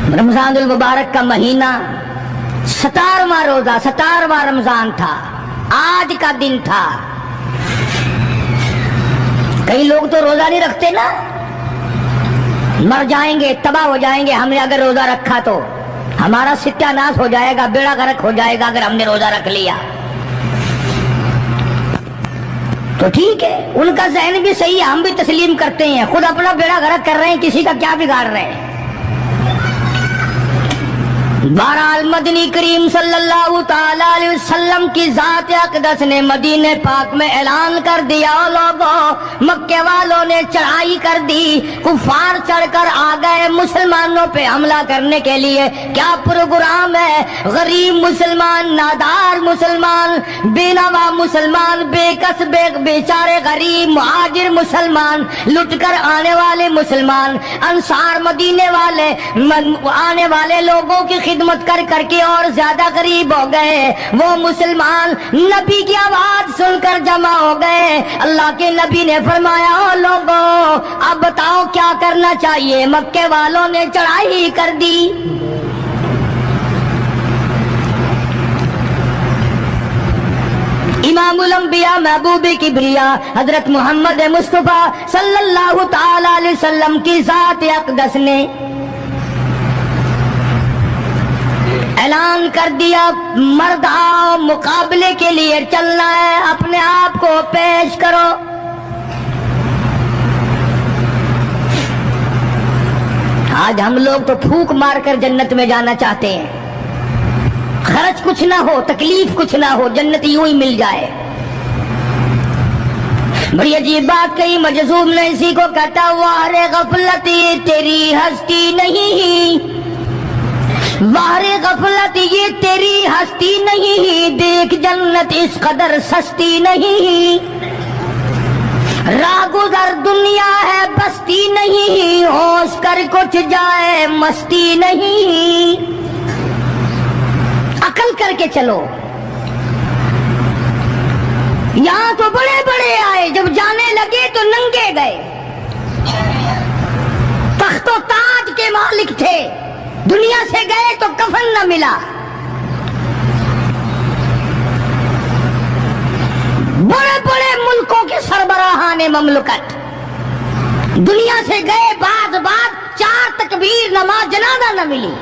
رمضان المبارک کا مہینہ 17واں روزہ 17واں رمضان تھا، آج کا دن تھا۔ کئی لوگ تو روزہ نہیں رکھتے نا، مر جائیں گے، تباہ ہو جائیں گے۔ ہم نے اگر روزہ رکھا تو ہمارا ستیہ ناش ہو جائے گا، بیڑا غرق ہو جائے گا اگر ہم نے روزہ رکھ لیا تو ٹھیک ہے، ان کا ذہن بھی صحیح ہے، ہم بھی تسلیم کرتے ہیں، خود اپنا بیڑا غرق کر رہے ہیں، کسی کا کیا بگاڑ رہے ہیں۔ بہرحال مدنی کریم صلی اللہ تعالی علیہ وسلم کی ذات اقدس نے مدینہ پاک میں اعلان کر دیا، لوگوں مکے والوں نے چڑھائی کر دی، کفار چڑھ کر آ گئے مسلمانوں پہ حملہ کرنے کے لیے۔ کیا پروگرام ہے؟ غریب مسلمان، نادار مسلمان، بے نوا مسلمان، بے کس بیچارے غریب مہاجر مسلمان، لٹ کر آنے والے مسلمان، انصار مدینے والے آنے والے لوگوں کی خدمت کر کر کے اور زیادہ غریب ہو گئے۔ وہ مسلمان نبی کی آواز سن کر جمع ہو گئے۔ اللہ کے نبی نے فرمایا، او لوگوں اب بتاؤ کیا کرنا چاہیے؟ مکے والوں نے چڑھائی کر دی۔ امام الانبیاء محبوب کبریا حضرت محمد مصطفیٰ صلی اللہ تعالی علیہ وسلم کی ذات اقدس نے اعلان کر دیا، مرد آؤ، مقابلے کے لیے چلنا ہے، اپنے آپ کو پیش کرو۔ آج ہم لوگ تو پھونک مار کر جنت میں جانا چاہتے ہیں، خرچ کچھ نہ ہو، تکلیف کچھ نہ ہو، جنت یوں ہی مل جائے۔ بڑی عجیب بات کہی، مجذوب نے اسی کو کہتا، وار غفلت یہ تیری ہستی نہیں، وار غفلت یہ تیری ہستی نہیں، دیکھ جنت اس قدر سستی نہیں، راہ گزر دنیا ہے بستی نہیں، ہوش کر کچھ جائے مستی نہیں۔ عقل کر کے چلو، یہاں تو بڑے بڑے آئے، جب جانے لگے تو ننگے گئے۔ تخت و تاج کے مالک تھے، دنیا سے گئے تو کفن نہ ملا۔ بڑے بڑے ملکوں کے سربراہان مملکت دنیا سے گئے، بعد 4 تکبیر نماز جنازہ نہ ملی،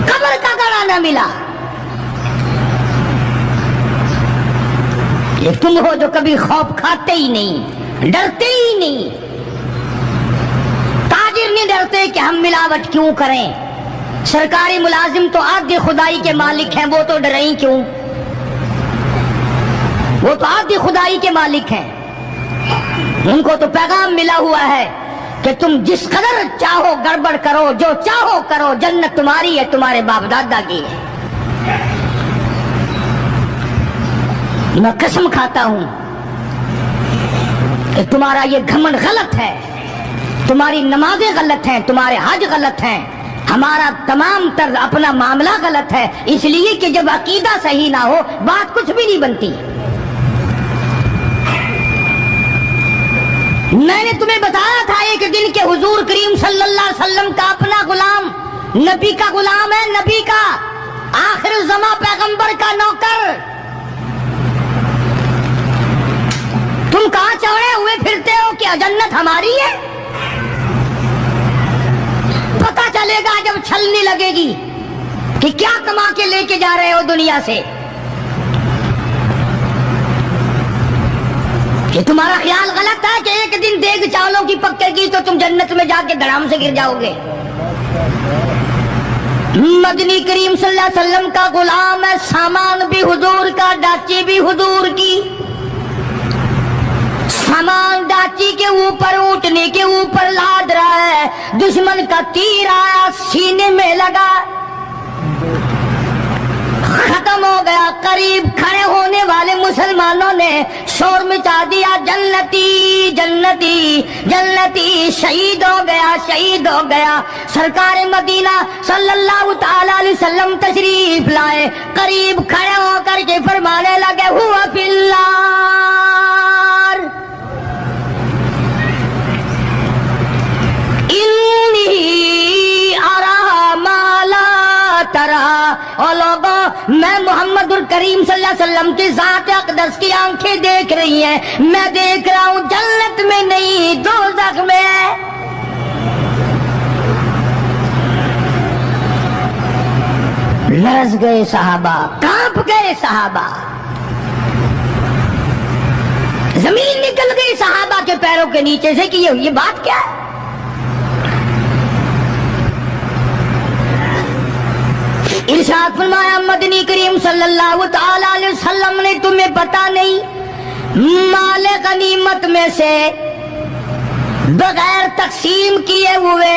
قبر کا گڑا نہ ملا۔ یہ تم ہو جو کبھی خوف کھاتے ہی نہیں، ڈرتے ہی نہیں۔ تاجر نہیں ڈرتے کہ ہم ملاوٹ کیوں کریں، سرکاری ملازم تو آدھی خدائی کے مالک ہیں، وہ تو ڈریں ہی کیوں، وہ تو آدھی خدائی کے مالک ہیں، ان کو تو پیغام ملا ہوا ہے کہ تم جس قدر چاہو گڑبڑ کرو، جو چاہو کرو، جنت تمہاری ہے، تمہارے باپ دادا کی ہے۔ میں قسم کھاتا ہوں کہ تمہارا یہ گھمنڈ غلط ہے، تمہاری نمازیں غلط ہیں، تمہارے حج غلط ہیں، ہمارا تمام طرز اپنا معاملہ غلط ہے، اس لیے کہ جب عقیدہ صحیح نہ ہو بات کچھ بھی نہیں بنتی۔ میں نے تمہیں بتایا تھا ایک دن کہ حضور کریم صلی اللہ علیہ وسلم کا اپنا غلام نبی کا غلام ہے، نبی کا آخر الزماں پیغمبر کا نوکر۔ تم کہاں چڑھے ہوئے پھرتے ہو کہ جنت ہماری ہے؟ پتہ چلے گا جب چھلنی لگے گی کہ کیا کما کے لے کے جا رہے ہو دنیا سے، کہ تمہارا خیال غلط ہے کہ ایک دن دیگ چاولوں کی پکے گی تو تم جنت میں جا کے دھڑام سے گر جاؤ گے۔ مدنی کریم صلی اللہ علیہ وسلم کا غلام ہے، سامان بھی حضور کا، ڈاچی بھی حضور کی۔ سامان ڈاچی کے اوپر، اونٹنے کے اوپر لاد رہا ہے، دشمن کا تیر آیا سینے میں لگا، ختم ہو گیا۔ قریب کھڑے ہونے والے مسلمانوں نے شور مچا دیا، جنتی جنتی جنتی، شہید ہو گیا شہید ہو گیا۔ سرکار مدینہ صلی اللہ تعالی علیہ وسلم تشریف لائے، قریب کھڑے ہو کر کے فرمانے لگے، ہوا فی النار، انی میں محمد الکریم صلی اللہ علیہ وسلم کی ذات اقدس کی آنکھیں دیکھ رہی ہیں، میں دیکھ رہا ہوں جنت میں نہیں دوزخ میں ہے۔ لرز گئے صحابہ، کانپ گئے صحابہ، زمین نکل گئی صحابہ کے پیروں کے نیچے سے کہ یہ بات کیا ہے؟ ارشاد فرمایا مدنی کریم صلی اللہ تعالی علیہ وسلم نے تمہیں پتا نہیں مال غنیمت میں سے بغیر تقسیم کیے ہوئے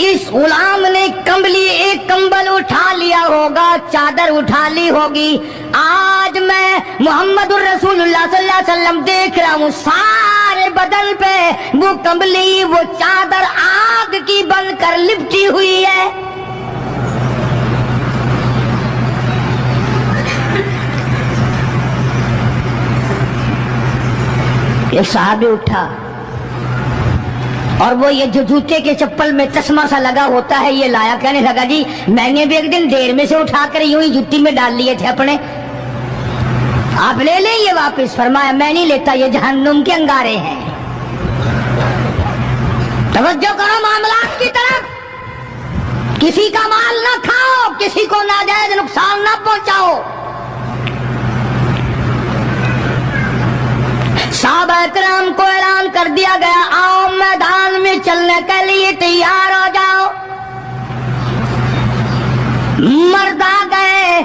اس غلام نے کمبلی ایک کمبل اٹھا لیا ہوگا، چادر اٹھا لی ہوگی۔ آج میں محمد الرسول اللہ صلی اللہ علیہ وسلم دیکھ رہا ہوں سارے بدن پہ وہ کمبلی، وہ چادر آگ کی بن کر لپٹی ہوئی ہے۔ ایک صحابی اٹھا اور وہ یہ جو جوتے کے چپل میں چشمہ سا لگا ہوتا ہے یہ لایا، کہنے لگا جی میں نے بھی ایک دن دیر میں سے اٹھا کر یوں ہی جوتی میں ڈال لیے تھے اپنے، آپ لے لیں یہ واپس۔ فرمایا میں نہیں لیتا، یہ جہنم کے انگارے ہیں۔ توجہ کرو معاملات کی طرف، کسی کا مال نہ کھاؤ، کسی کو ناجائز نقصان نہ پہنچاؤ۔ صحابہ کرام کو اعلان کر دیا گیا آؤ میدان میں چلنے کے لیے تیار ہو جاؤ۔ مرد آ گئے،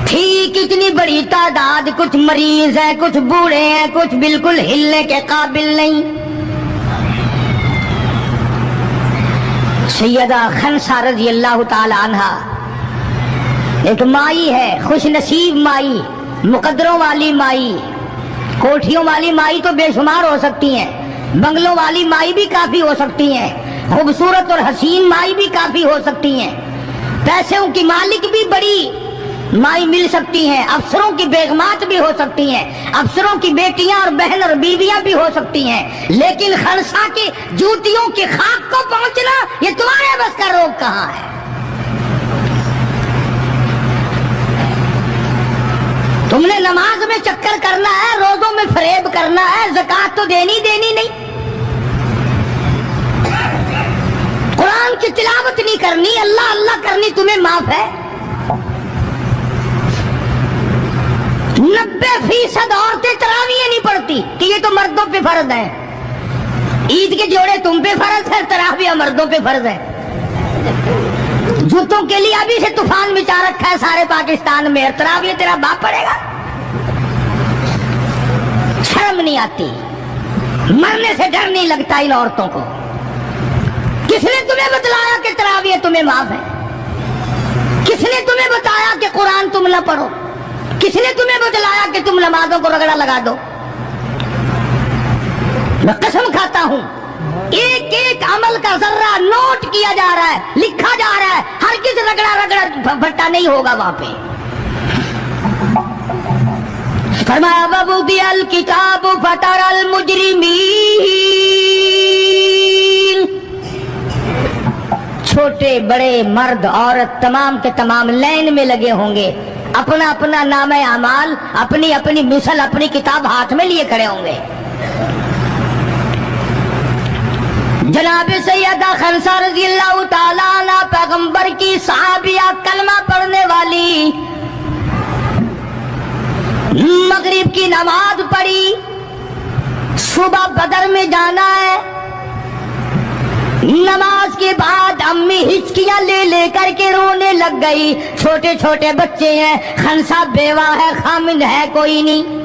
تھی کتنی بڑی تعداد، کچھ مریض ہیں، کچھ بوڑھے ہیں، کچھ بالکل ہلنے کے قابل نہیں۔ سیدہ خنسا رضی اللہ تعالی عنہا ایک مائی ہے، خوش نصیب مائی، مقدروں والی مائی، کوٹھیوں والی مائی تو بے شمار ہو سکتی ہیں، بنگلوں والی مائی بھی کافی ہو سکتی ہیں، خوبصورت اور حسین مائی بھی کافی ہو سکتی ہیں، پیسوں کی مالک بھی بڑی مائی مل سکتی ہیں، افسروں کی بیگمات بھی ہو سکتی ہیں، افسروں کی بیٹیاں اور بہن اور بیویاں بھی ہو سکتی ہیں، لیکن خنسا کی جوتیوں کی خاک کو پہنچنا یہ تمہارے بس کا روگ کہاں ہے؟ تم نے نماز میں چکر کرنا ہے، روزوں میں فریب کرنا ہے، زکات تو دینی نہیں، قرآن کی تلاوت نہیں کرنی، اللہ اللہ کرنی تمہیں معاف ہے۔ 90% عورتیں تراویح نہیں پڑھتی کہ یہ تو مردوں پہ فرض ہے، عید کے جوڑے تم پہ فرض ہے، تراویح مردوں پہ فرض ہے۔ جوتوں کے لیے ابھی سے طوفان مچا رکھا ہے سارے پاکستان میں، تراویح تیرا باپ پڑے گا؟ شرم نہیں آتی، مرنے سے ڈر نہیں لگتا ان عورتوں کو؟ کس نے تمہیں بتلایا کہ تراویح تمہیں معاف ہے؟ کس نے تمہیں بتایا کہ قرآن تم نہ پڑھو؟ کس نے تمہیں بتلایا کہ تم نمازوں کو رگڑا لگا دو؟ میں قسم کھاتا ہوں ایک ایک عمل کا ذرہ نوٹ کیا جا رہا ہے، لکھا جا رہا ہے، ہرگز رگڑا بھٹا نہیں ہوگا وہاں پہ۔ فرمایا وَوُضِعَ الْكِتَابُ فَتَرَى الْمُجْرِمِينَ، چھوٹے بڑے مرد عورت تمام کے تمام لائن میں لگے ہوں گے، اپنا اپنا نام اعمال، اپنی اپنی مثل، اپنی کتاب ہاتھ میں لیے کھڑے ہوں گے۔ جناب سیدہ خنسا رضی اللہ تعالیٰ عنہ پیغمبر کی صحابیہ، کلمہ پڑھنے والی، مغرب کی نماز پڑھی، صبح بدر میں جانا ہے، نماز کے بعد امی ہچکیاں لے لے کر کے رونے لگ گئی، چھوٹے چھوٹے بچے ہیں، خنسا بیوہ ہے، خامند ہے کوئی نہیں۔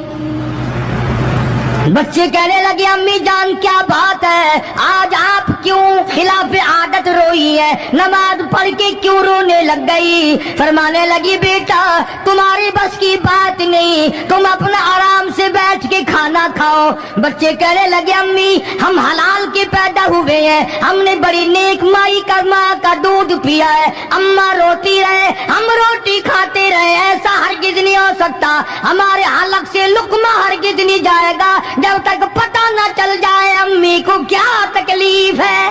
بچے کہنے لگے امی جان کیا بات ہے، آج آپ کیوں خلاف عادت روئی ہے، نماز پڑھ کے کیوں رونے لگ گئی؟ فرمانے لگی بیٹا تمہاری بس کی بات نہیں، تم اپنا آرام سے بیٹھ کے کھانا کھاؤ۔ بچے کہنے لگے امی ہم حلال کے پیدا ہوئے ہیں، ہم نے بڑی نیک مائی کا ماں کا دودھ پیا ہے، اماں روتی رہے ہم روٹی کھاتے رہے، ایسا ہرگز نہیں ہو سکتا، ہمارے حلق سے لقمہ ہرگز نہیں جائے گا جب تک پتہ نہ چل جائے امی کو کیا تکلیف ہے۔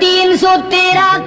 313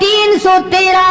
313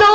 2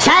6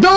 2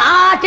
8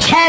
6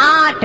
8,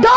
2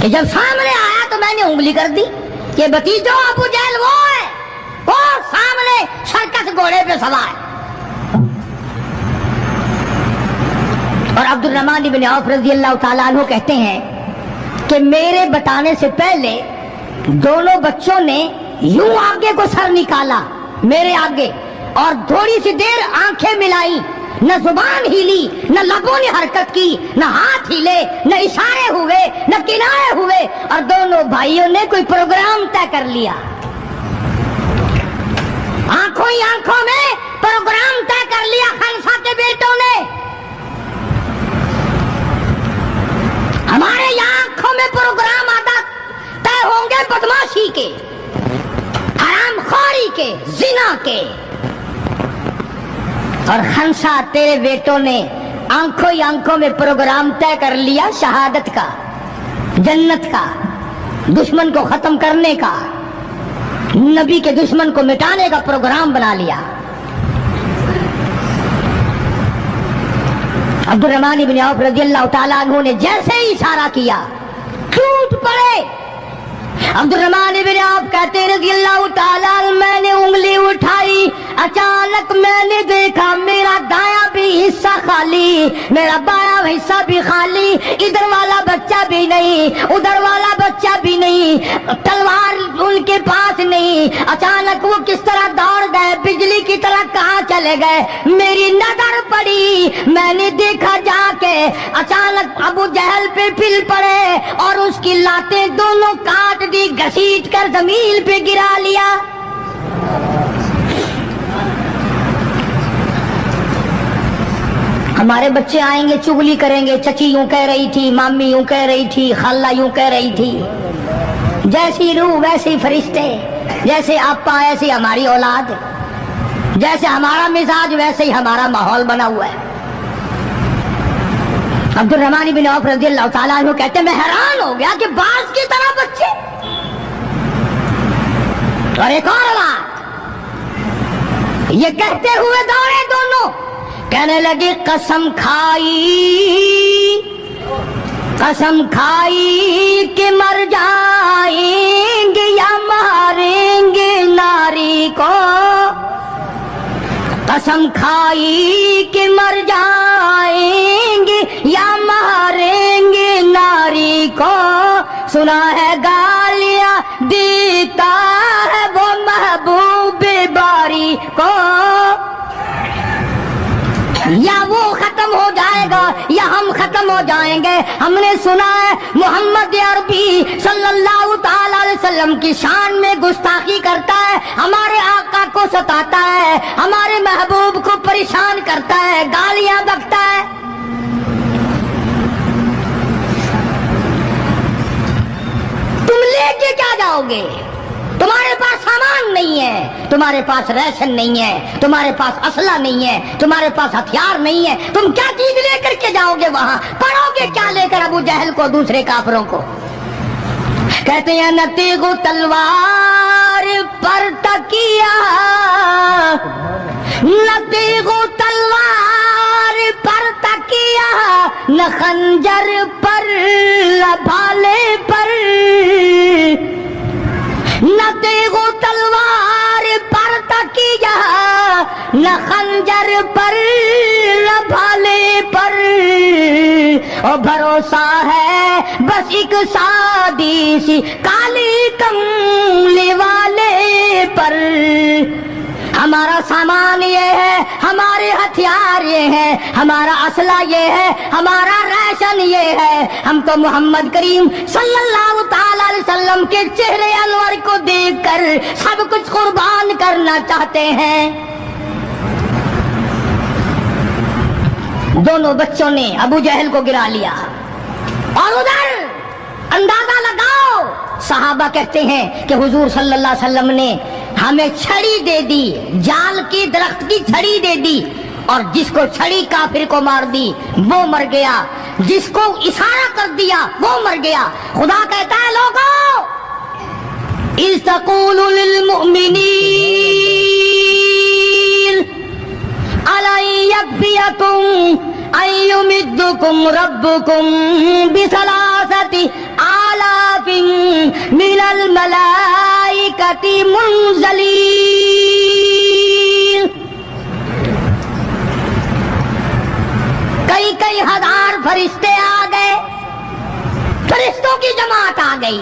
کہ جب سامنے آیا تو میں نے انگلی کر دی کہ بتیجو ابو جہل وہ ہے، وہ سامنے سرکس گھوڑے پہ سوار۔ اور عبد الرحمن بن عوف رضی اللہ تعالیٰ عنہ کہتے ہیں کہ میرے بتانے سے پہلے دونوں بچوں نے یوں آگے کو سر نکالا میرے آگے، اور تھوڑی سی دیر آنکھیں ملائی، نہ زبان ہلی، نہ لبوں نے حرکت کی، نہ ہاتھ ہلے، نہ اشارے ہوئے، نہ کنارے ہوئے، اور دونوں بھائیوں نے کوئی پروگرام طے کر لیا۔ آنکھوں ہی آنکھوں میں پروگرام طے کر لیا خنسا کے بیٹوں نے۔ ہمارے یہاں آنکھوں میں پروگرام آتا طے ہوں گے بدماشی کے، حرام خوری کے، زنا کے، اور خنسا تیرے بیٹوں نے آنکھوں ہی آنکھوں میں پروگرام طے کر لیا شہادت کا، جنت کا، دشمن کو ختم کرنے کا، نبی کے دشمن کو مٹانے کا پروگرام بنا لیا۔ عبد الرحمن بن عوف رضی اللہ تعالیٰ عنہ نے جیسے ہی اشارہ کیا ٹوٹ پڑے۔ عبد الرحمن بن عوف کہتے رضی اللہ تعالیٰ عنہ میں نے انگلی اٹھائی، اچانک میں نے دیکھا میرا دایاں بھی حصہ خالی، میرا بایاں حصہ بھی خالی، ادھر والا بچہ بھی نہیں، ادھر والا بچہ بھی نہیں، تلوار ان کے پاس نہیں۔ اچانک وہ کس طرح دوڑ گئے، بجلی کی طرح کہاں چلے گئے، میری نظر پڑی، میں نے دیکھا جا کے اچانک ابو جہل پہ پھل پڑے اور اس کی لاتیں دونوں کاٹ دی، گھسیٹ کر زمین پہ گرا لیا۔ ہمارے بچے آئیں گے چغلی کریں گے، چچی یوں کہہ رہی تھی، مامی یوں کہہ رہی تھی، خالہ یوں کہہ رہی تھی، جیسی روح ویسے فرشتے، جیسے آپا ایسی ہماری اولاد، جیسے ہمارا مزاج ویسے ہی ہمارا ماحول بنا ہوا ہے۔ عبد الرحمن بن عوف رضی اللہ تعالیٰ عنہ کہتے ہیں میں حیران ہو گیا کہ باز کی طرح بچے۔ اور ایک اور بات، یہ کہتے ہوئے دوڑے دونوں، کہنے لگے قسم کھائی کہ مر جائیں گے یا ماریں گے ناری کو، قسم کھائی کہ مر جائیں گے یا ماریں گے ناری کو، سنا ہے گالیاں دیتا ہے وہ محبوب باری کو، یا وہ ختم ہو جائے گا یا ہم ختم ہو جائیں گے۔ ہم نے سنا ہے محمد عربی صلی اللہ تعالی علیہ وسلم کی شان میں گستاخی کرتا ہے، ہمارے آقا کو ستاتا ہے، ہمارے محبوب کو پریشان کرتا ہے، گالیاں بکتا ہے۔ تم لے کے کیا جاؤ گے؟ تمہارے پاس سامان نہیں ہے، تمہارے پاس ریشن نہیں ہے، تمہارے پاس اسلحہ نہیں ہے، تمہارے پاس ہتھیار نہیں ہے، تم کیا چیز لے کر کے جاؤ گے وہاں؟ پڑھو گے کیا لے کر ابو جہل کو، دوسرے کافروں کو؟ کہتے ہیں نہ تیغ و تلوار پر تکیہ، نہ تیغ و تلوار پر تکیہ، نہ خنجر پر نہ بھالے پر، نہ تیغ و تلوار پر تکیہ، نہ خنجر پر نہ بھالے پر، اور بھروسہ ہے بس ایک سادی سی کالی کملی والے پر۔ ہمارا سامان یہ ہے، ہمارے ہتھیار یہ ہے، ہمارا اسلحہ یہ ہے، ہمارا ریشن یہ ہے، ہم تو محمد کریم صلی اللہ تعالی علیہ وسلم کے چہرے انور کو دیکھ کر سب کچھ قربان کرنا چاہتے ہیں۔ دونوں بچوں نے ابو جہل کو گرا لیا، اور ادھر اندازہ لگاؤ، صحابہ کہتے ہیں کہ حضور صلی اللہ علیہ وسلم نے ہمیں چھڑی دے دی، جال کی درخت کی چھڑی دے دی، اور جس کو چھڑی کافر کو مار دی وہ مر گیا، جس کو اشارہ کر دیا وہ مر گیا۔ خدا کہتا ہے لوگوں، اذ تقول للمؤمنین أَلَنْ يَكْفِيَكُمْ أَنْ يُمِدَّكُمْ رَبُّكُمْ بِثَلَاثَةِ آلاف من الملائکۃ منزلین، کئی ہزار فرشتے آ گئے، فرشتوں کی جماعت آ گئی،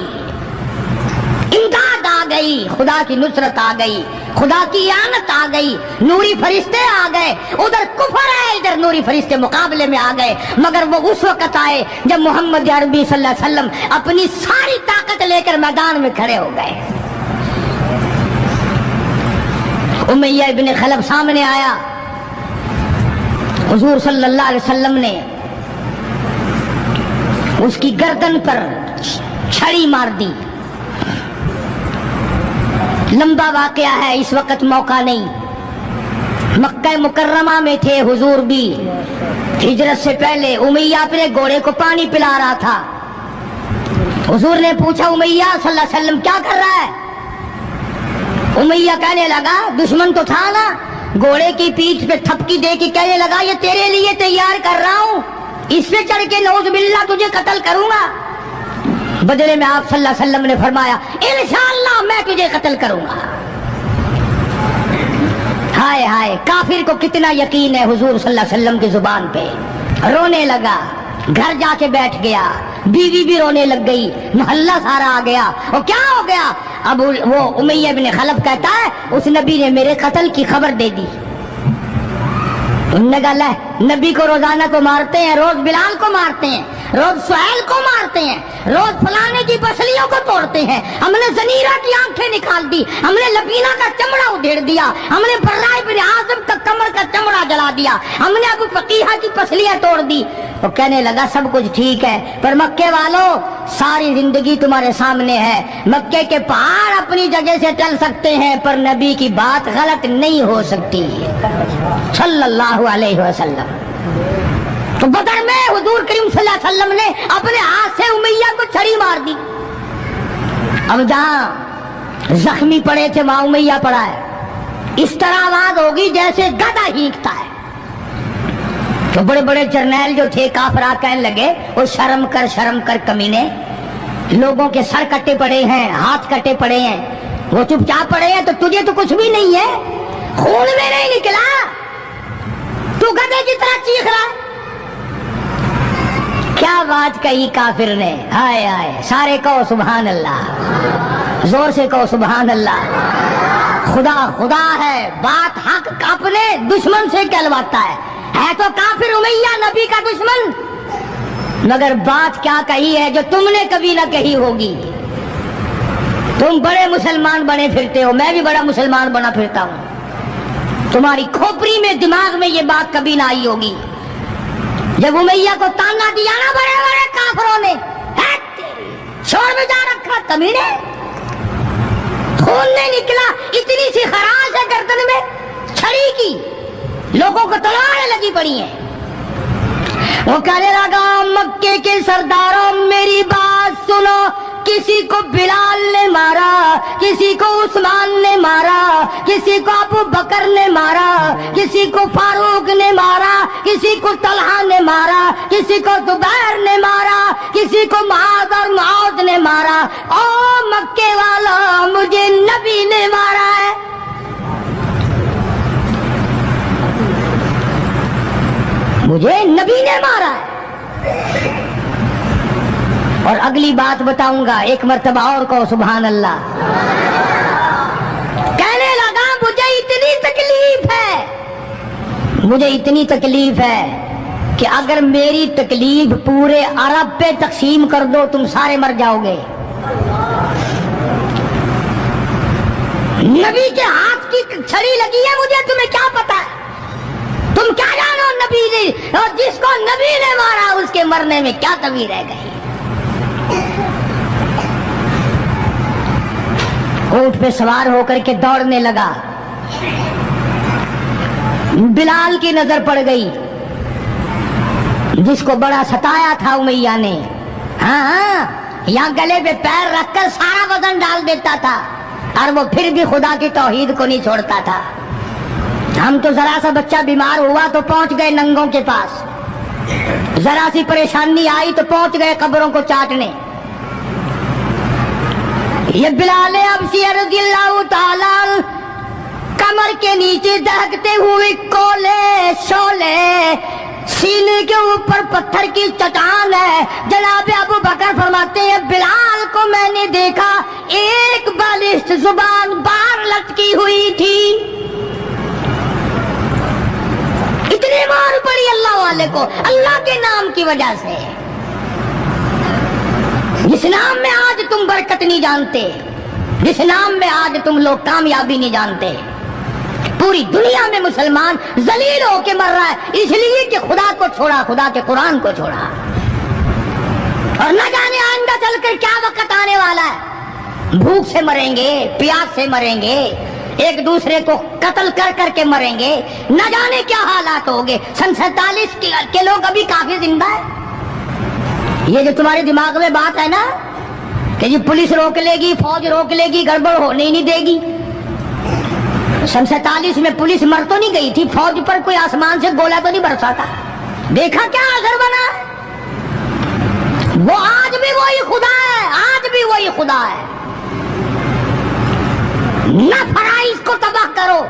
امداد آ گئی، خدا کی نصرت آ گئی، خدا کی اعانت آ گئی، نوری فرشتے آ گئے، ادھر کفر ہے ادھر نوری فرشتے مقابلے میں آ گئے، مگر وہ اس وقت آئے جب محمد عربی صلی اللہ علیہ وسلم اپنی ساری طاقت لے کر میدان میں کھڑے ہو گئے۔ امیہ ابن خلف سامنے آیا، حضور صلی اللہ علیہ وسلم نے اس کی گردن پر چھڑی مار دی۔ لمبا واقعہ ہے، اس وقت موقع نہیں، مکہ مکرمہ میں تھے حضور بھی، ہجرت سے پہلے امیہ اپنے گھوڑے کو پانی پلا رہا تھا۔ حضور نے پوچھا امیہ صلی اللہ علیہ وسلم کیا کر رہا ہے؟ امیہ کہنے لگا دشمن تو تھا نا، گھوڑے کی پیٹھ پہ تھپکی دے کے کہنے لگا یہ تیرے لیے تیار کر رہا ہوں، اس پہ چڑھ کے نعوذ باللہ تجھے قتل کروں گا۔ بدلے میں آپ صلی اللہ علیہ وسلم نے فرمایا انشاءاللہ میں تجھے قتل کروں گا۔ ہائے ہائے، کافر کو کتنا یقین ہے حضور صلی اللہ علیہ وسلم کی زبان پہ، رونے لگا، گھر جا کے بیٹھ گیا، بیوی بھی رونے لگ گئی، محلہ سارا آ گیا۔ اور کیا ہو گیا؟ اب وہ امیہ بن خلف کہتا ہے اس نبی نے میرے قتل کی خبر دے دی۔ انہوں نے کہا لے، نبی کو روزانہ کو مارتے ہیں، روز بلال کو مارتے ہیں، روز سہیل کو مارتے ہیں، روز فلانے کی پسلیوں کو توڑتے ہیں، ہم نے زنیرہ کی آنکھیں نکال دی، ہم نے لبینہ کا چمڑا ادھیڑ دیا، ہم نے برائے بن عازب کا کمر کا چمڑا جلا دیا، ہم نے ابو فقیہہ کی پسلیاں توڑ دی۔ وہ کہنے لگا سب کچھ ٹھیک ہے، پر مکے والوں ساری زندگی تمہارے سامنے ہے، مکے کے پہاڑ اپنی جگہ سے چل سکتے ہیں پر نبی کی بات غلط نہیں ہو سکتی صلی اللہ علیہ وسلم۔ تو بدر میں حضور کریم صلی اللہ علیہ وسلم نے اپنے ہاتھ سے امیہ کو چھڑی مار دی۔ اب جہاں زخمی پڑے تھے وہاں امیہ پڑا ہے، اس طرح آواز ہوگی جیسے گدھا ہینکتا ہے۔ تو بڑے بڑے جرنیل جو تھے کافرات کہنے لگے وہ شرم کر کمینے، لوگوں کے سر کٹے پڑے ہیں، ہاتھ کٹے پڑے ہیں، وہ چپ چاپ پڑے ہیں، تو تجھے تو کچھ بھی نہیں ہے، خون میں نہیں نکلا، تو گدھے کی طرح چیخ رہا ہے۔ کیا بات کہی کافر نے، ہائے ہائے، سارے کہو سبحان اللہ، زور سے کہو سبحان اللہ۔ خدا خدا ہے، بات حق اپنے دشمن سے کہلواتا ہے تو کافر امیہ نبی کا دشمن، مگر بات کیا کہی ہے جو تم نے کبھی نہ کہی ہوگی۔ تم بڑے مسلمان بنے پھرتے ہو، میں بھی بڑا مسلمان بنا پھرتا ہوں، تمہاری کھوپڑی میں دماغ میں یہ بات کبھی نہ آئی ہوگی۔ جب امیہ کو تانا دیا نا بڑے بڑے کافروں نے، شور میں جا رکھا کمینے، خون نہیں نکلا، اتنی سی خراش ہے گردن میں چھڑی کی، لوگوں کو تلواریں لگی پڑی ہیں۔ وہ کہنے لگا مکے کے سرداروں میری بات سنو، کسی کو بلال نے مارا، کسی کو عثمان نے مارا، کسی کو ابو بکر نے مارا، کسی کو فاروق نے مارا، کسی کو طلحہ نے مارا، کسی کو زبیر نے مارا، کسی کو معاذ اور معاذ نے مارا، او مکے والا مجھے نبی نے مارا ہے۔ مجھے نبی نے مارا ہے۔ اور اگلی بات بتاؤں گا، ایک مرتبہ اور کہو سبحان اللہ۔ کہنے لگا مجھے اتنی تکلیف ہے کہ اگر میری تکلیف پورے عرب پہ تقسیم کر دو تم سارے مر جاؤ گے۔ نبی کے ہاتھ کی چھڑی لگی ہے، مجھے تمہیں کیا پتا ہے؟ تم کیا جانو نبی نے، اور جس کو نبی نے مارا اس کے مرنے میں کیا کمی رہ گئی۔ اونٹ پہ سوار ہو کر کے دوڑنے لگا، بلال کی نظر پڑ گئی جس کو بڑا ستایا تھا امیہ نے، ہاں یہاں گلے پہ پیر رکھ کر سارا وزن ڈال دیتا تھا اور وہ پھر بھی خدا کی توحید کو نہیں چھوڑتا تھا۔ ہم تو ذرا سا بچہ بیمار ہوا تو پہنچ گئے ننگوں کے پاس، ذرا سی پریشانی آئی تو پہنچ گئے قبروں کو چاٹنے، یہ بلال حبشی رضی اللہ تعالیٰ کمر کے نیچے دہکتے ہوئے کولے شولے، سینے کے اوپر پتھر کی چٹان ہے۔ جناب ابو بکر فرماتے ہیں بلال کو میں نے دیکھا ایک بالشت زبان باہر لٹکی ہوئی تھی، اتنی مار پڑی اللہ والے کو اللہ کے نام کی وجہ سے، جس نام میں آج تم برکت نہیں جانتے، جس نام میں آج تم لوگ کامیابی نہیں جانتے۔ پوری دنیا میں مسلمان ذلیل ہو کے مر رہا ہے اس لیے کہ خدا کو چھوڑا، خدا کے قرآن کو چھوڑا، اور نہ جانے آئندہ چل کر کیا وقت آنے والا ہے۔ بھوک سے مریں گے، پیاس سے مریں گے، ایک دوسرے کو قتل کر کر کے مریں گے، نہ جانے کیا حالات ہوگے۔ سن 47 کے لوگ ابھی کافی زندہ ہے۔ یہ جو تمہارے دماغ میں بات ہے نا کہ جی پولیس روک لے گی، فوج روک لے گی، گڑبڑ ہونے ہی نہیں دے گی۔ سن 47 میں پولیس مر تو نہیں گئی تھی، فوج پر کوئی آسمان سے گولا تو نہیں برسا تھا، دیکھا کیا اثر بنا ہے؟ وہ آج بھی وہی خدا ہے، آج بھی وہی خدا ہے۔ نہ فرائض کو تباہ کرو،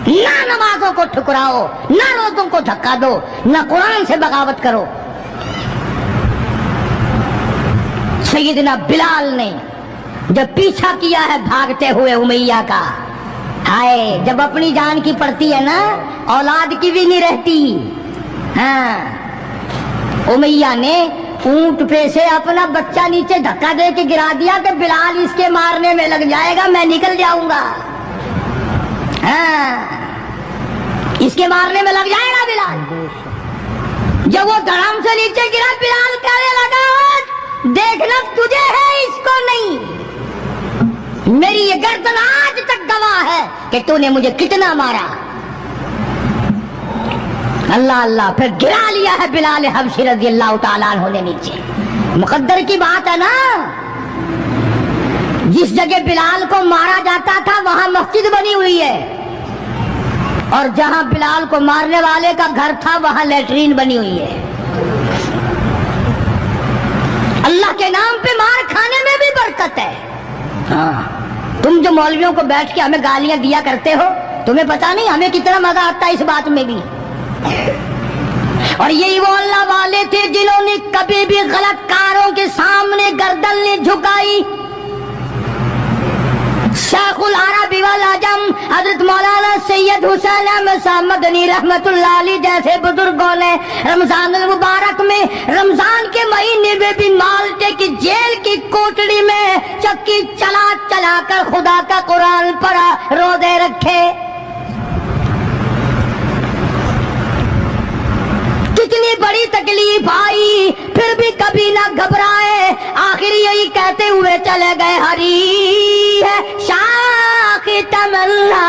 نہ نمازوں کو ٹھکراؤ، نہ روزوں کو دھکا دو، نہ قرآن سے بغاوت کرو۔ سیدنا بلال نے جب پیچھا کیا ہے بھاگتے ہوئے امیہ کا، ہائے جب اپنی جان کی پڑتی ہے نا اولاد کی بھی نہیں رہتی۔ ہاں امیہ نے اونٹ پہ سے اپنا بچہ نیچے دھکا دے کے گرا دیا کہ بلال اس کے مارنے میں لگ جائے گا، میں نکل جاؤں گا۔ ہاں اس کے مارنے میں لگ جائے گا بلال۔ جب وہ دھڑام سے نیچے گرا بلال کہنے لگا دیکھنا تجھے ہے اس کو نہیں، میری یہ گردن آج تک گواہ ہے کہ تو نے مجھے کتنا مارا۔ اللہ اللہ، پھر گرا لیا ہے بلال حبشی رضی اللہ تعالیٰ عنہ نے نیچے۔ مقدر کی بات ہے نا، جس جگہ بلال کو مارا جاتا تھا وہاں مسجد بنی ہوئی ہے، اور جہاں بلال کو مارنے والے کا گھر تھا وہاں لیٹرین بنی ہوئی ہے۔ اللہ کے نام پہ مار کھانے میں بھی برکت ہے۔ ہاں تم جو مولویوں کو بیٹھ کے ہمیں گالیاں دیا کرتے ہو، تمہیں پتا نہیں ہمیں کتنا مزہ آتا ہے اس بات میں بھی۔ اور یہی وہ اللہ والے تھے جنہوں نے کبھی بھی غلط کاروں کے سامنے گردن نہیں جھکائی۔ شیخ العرب والعجم حضرت مولانا سید حسین احمد صاحب مدنی رحمت اللہ علیہ جیسے بزرگوں نے رمضان المبارک میں، رمضان کے مہینے میں بھی مالٹے کی جیل کی کوٹڑی میں چکی چلا چلا کر خدا کا قرآن پڑھا، روزے رکھے۔ کتنی بڑی تکلیف آئی پھر بھی کبھی نہ گھبرائے، آخر یہی کہتے ہوئے چلے گئے ہری ہے شاخ تمنا،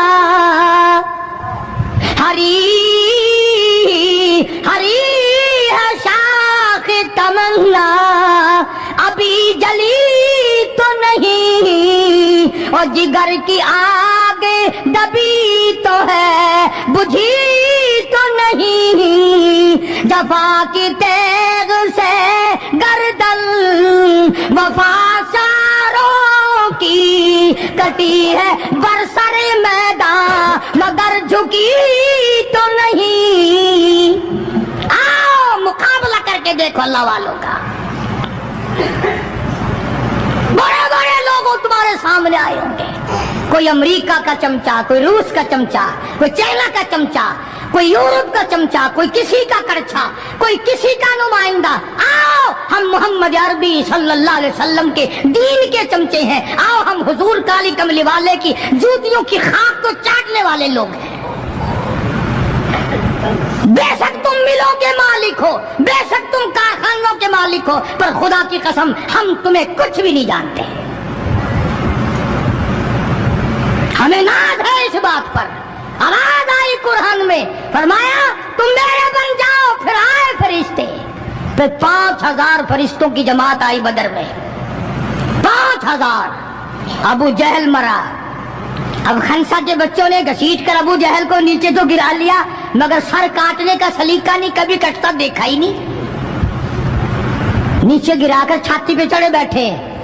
ہری ہری ہے شاخ تمنا، ابھی جلی تو نہیں اور جگر کی آگ دبی تو ہے، بجھی تو نہیں، جفا کی تیغ سے گردن وفا ساروں کی کٹی ہے، برسر میدان مگر جھکی تو نہیں۔ آؤ مقابلہ کر کے دیکھو اللہ والوں کا، بڑے بڑے لوگ تمہارے سامنے آئے ہوں گے، کوئی امریکہ کا چمچا، کوئی روس کا چمچا، کوئی چائنا کا چمچا، کوئی یورپ کا چمچا، کوئی کسی کا کرچھا، کوئی کسی کا نمائندہ۔ آؤ ہم محمد عربی صلی اللہ علیہ وسلم کے دین کے چمچے ہیں، آؤ ہم حضور کالی کملی والے کی جوتیوں کی خاک کو چاٹنے والے لوگ ہیں۔ بے شک تم ملوں کے مالک ہو، بے شک تم کارخانوں کے مالک ہو، پر خدا کی قسم ہم تمہیں کچھ بھی نہیں جانتے۔ ہمیں ناز ہے اس بات پر۔ آواز آئی قرآن میں، فرمایا تم میرے بن جاؤ، پھر آئے فرشتے، پھر 5000 فرشتوں کی جماعت آئی بدر میں، 5000۔ ابو جہل مرا، اب خنسا کے بچوں نے گھسیٹ کر ابو جہل کو نیچے تو گرا لیا، مگر سر کاٹنے کا سلیقہ نہیں، کبھی کٹتا دیکھا ہی نہیں، نیچے گرا کر چھاتی پہ چڑھے بیٹھے،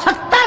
70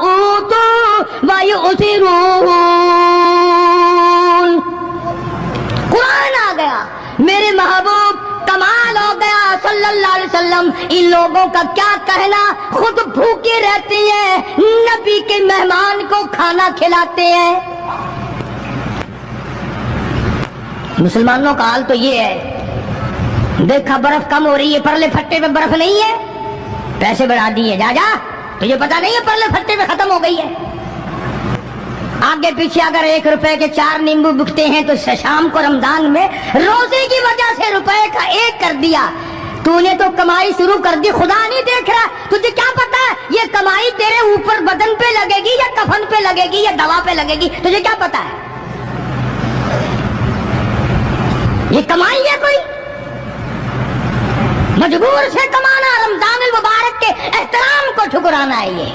اوتوا ویؤثرون. قرآن آ گیا، میرے محبوب کمال ہو گیا صلی اللہ علیہ وسلم. ان لوگوں کا کیا کہنا، خود بھوکے رہتے ہیں، نبی کے مہمان کو کھانا کھلاتے ہیں. مسلمانوں کا حال تو یہ ہے، دیکھا برف کم ہو رہی ہے، پرلے پھٹے پہ برف نہیں ہے، پیسے بڑھا دیے، جا جا تجھے پتا نہیں ہے پرلے پھٹے پہ ختم ہو گئی ہے. آگے پیچھے اگر 1 روپے کے 4 نیمبو بکتے ہیں تو شام کو رمضان میں روزے کی وجہ سے روپے کا 1 کر دیا. تو نے تو کمائی شروع کر دی، خدا نہیں دیکھ رہا. تجھے کیا پتا ہے یہ کمائی تیرے اوپر بدن پہ لگے گی یا کفن پہ لگے گی یا دوا پہ لگے گی؟ تجھے کیا پتا ہے؟ یہ کمائی ہے کوئی؟ مجبور سے کمانا، رمضان المبارک کے احترام کو ٹھکرانا ہے. یہ